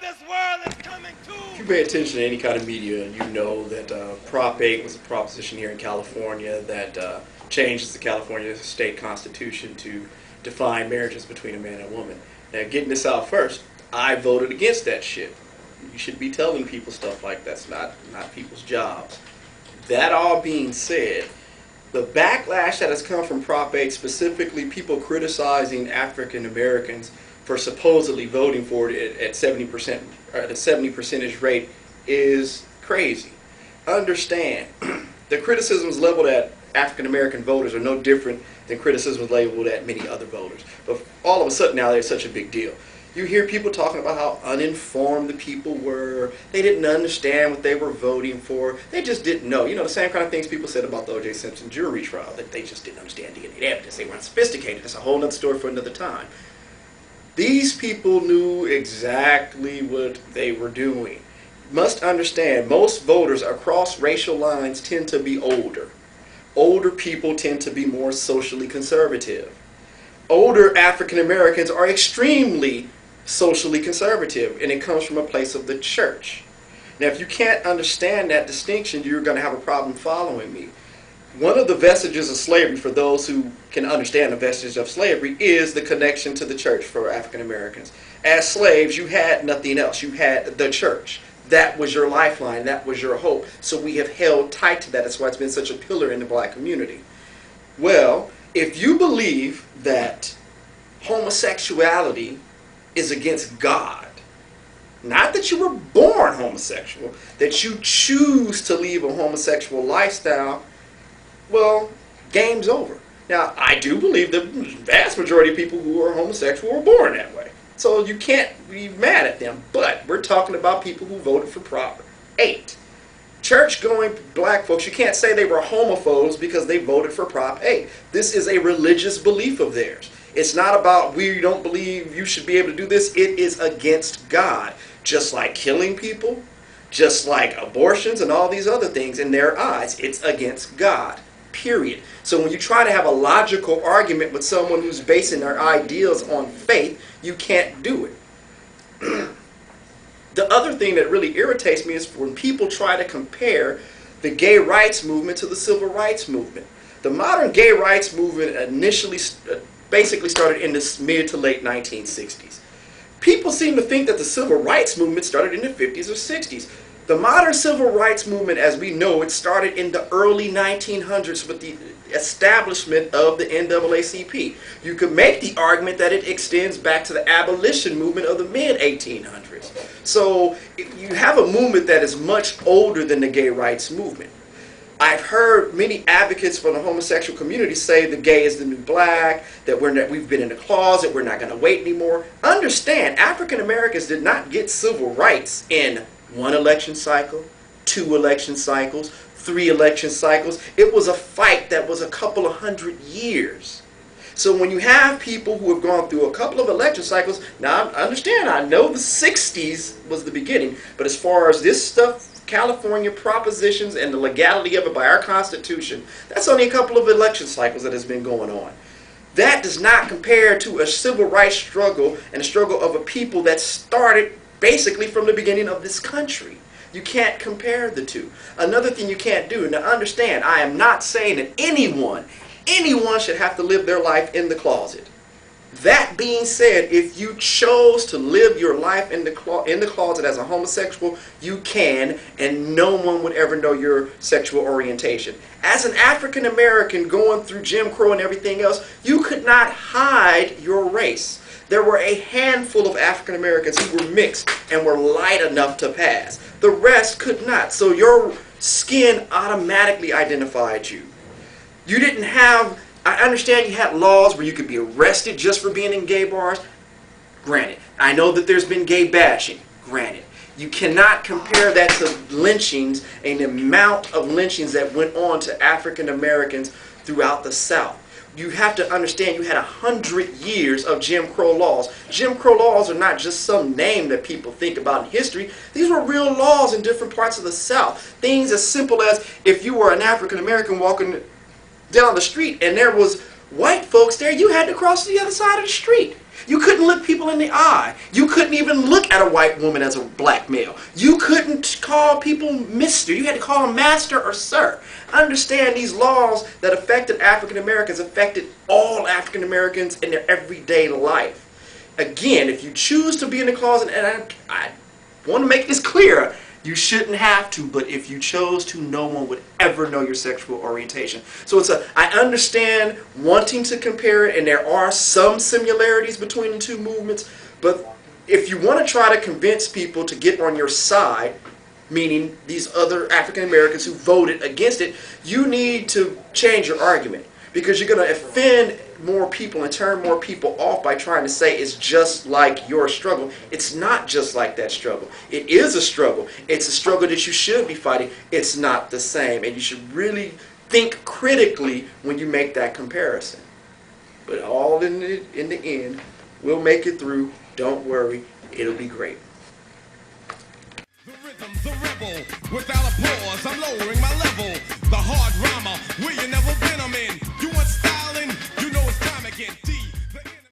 this world is coming to. If you pay attention to any kind of media, you know that Prop 8 was a proposition here in California that changes the California state constitution to define marriages between a man and a woman. Now, getting this out first, I voted against that shit. You should be telling people stuff like that's not people's jobs. That all being said, the backlash that has come from Prop 8, specifically people criticizing African Americans for supposedly voting for it at 70%, at a 70% rate, is crazy. Understand, the criticisms leveled at African American voters are no different than criticisms labeled at many other voters. But all of a sudden now there's such a big deal. You hear people talking about how uninformed the people were. They didn't understand what they were voting for. They just didn't know. You know, the same kind of things people said about the O.J. Simpson jury trial, that they just didn't understand DNA evidence. They weren't sophisticated. That's a whole other story for another time. These people knew exactly what they were doing. Must understand, most voters across racial lines tend to be older. Older people tend to be more socially conservative. Older African Americans are extremely socially conservative, and it comes from a place of the church. Now, if you can't understand that distinction, you're going to have a problem following me. One of the vestiges of slavery, for those who can understand the vestige of slavery, is the connection to the church for African Americans. As slaves, you had nothing else. You had the church. That was your lifeline. That was your hope. So we have held tight to that. That's why it's been such a pillar in the black community. Well, if you believe that homosexuality is against God, not that you were born homosexual, that you choose to leave a homosexual lifestyle, well, game's over. Now, I do believe the vast majority of people who are homosexual were born that way. So you can't be mad at them. But we're talking about people who voted for Prop 8. Church-going black folks, you can't say they were homophobes because they voted for Prop 8. This is a religious belief of theirs. It's not about we don't believe you should be able to do this. It is against God. Just like killing people, just like abortions and all these other things in their eyes, it's against God. Period. So when you try to have a logical argument with someone who's basing their ideals on faith, you can't do it. The other thing that really irritates me is when people try to compare the gay rights movement to the civil rights movement. The modern gay rights movement initially basically started in the mid to late 1960s. People seem to think that the civil rights movement started in the 50s or 60s. The modern civil rights movement, as we know it, started in the early 1900s with the establishment of the NAACP. You could make the argument that it extends back to the abolition movement of the mid-1800s. So you have a movement that is much older than the gay rights movement. I've heard many advocates for the homosexual community say the gay is the new black, that we've been in the closet, we're not going to wait anymore. Understand, African Americans did not get civil rights in one election cycle, 2 election cycles, 3 election cycles. It was a fight that was a couple of 100 years. So when you have people who have gone through a couple of election cycles, now I understand, I know the 60s was the beginning, but as far as this stuff, California propositions and the legality of it by our Constitution, that's only a couple of election cycles that has been going on. That does not compare to a civil rights struggle and a struggle of a people that started basically from the beginning of this country. You can't compare the two. Another thing you can't do, and to understand, I am not saying that anyone should have to live their life in the closet. That being said, if you chose to live your life in the closet as a homosexual, you can, and no one would ever know your sexual orientation. As an African American going through Jim Crow and everything else, you could not hide your race. There were a handful of African Americans who were mixed and were light enough to pass. The rest could not. So your skin automatically identified you. You didn't have, I understand you had laws where you could be arrested just for being in gay bars. Granted. I know that there's been gay bashing. Granted. You cannot compare that to lynchings and the amount of lynchings that went on to African Americans throughout the South. You have to understand you had 100 years of Jim Crow laws. Jim Crow laws are not just some name that people think about in history. These were real laws in different parts of the South. Things as simple as if you were an African American walking down the street and there was white folks there, you had to cross to the other side of the street. You couldn't look people in the eye. You couldn't even look at a white woman as a black male. You couldn't call people mister. You had to call them master or sir. Understand these laws that affected African Americans affected all African Americans in their everyday life. Again, if you choose to be in the closet, and I want to make this clear, you shouldn't have to, but if you chose to, no one would ever know your sexual orientation. So I understand wanting to compare it, and there are some similarities between the two movements, but if you want to try to convince people to get on your side, meaning these other African Americans who voted against it, you need to change your argument, because you're going to offend more people and turn more people off by trying to say it's just like your struggle. It's not just like that struggle. It is a struggle. It's a struggle that you should be fighting. It's not the same, and you should really think critically when you make that comparison. But all in the end, we'll make it through. Don't worry. It'll be great. The rhythm's a rebel. Without a pause, I'm lowering my level. The hard rhymer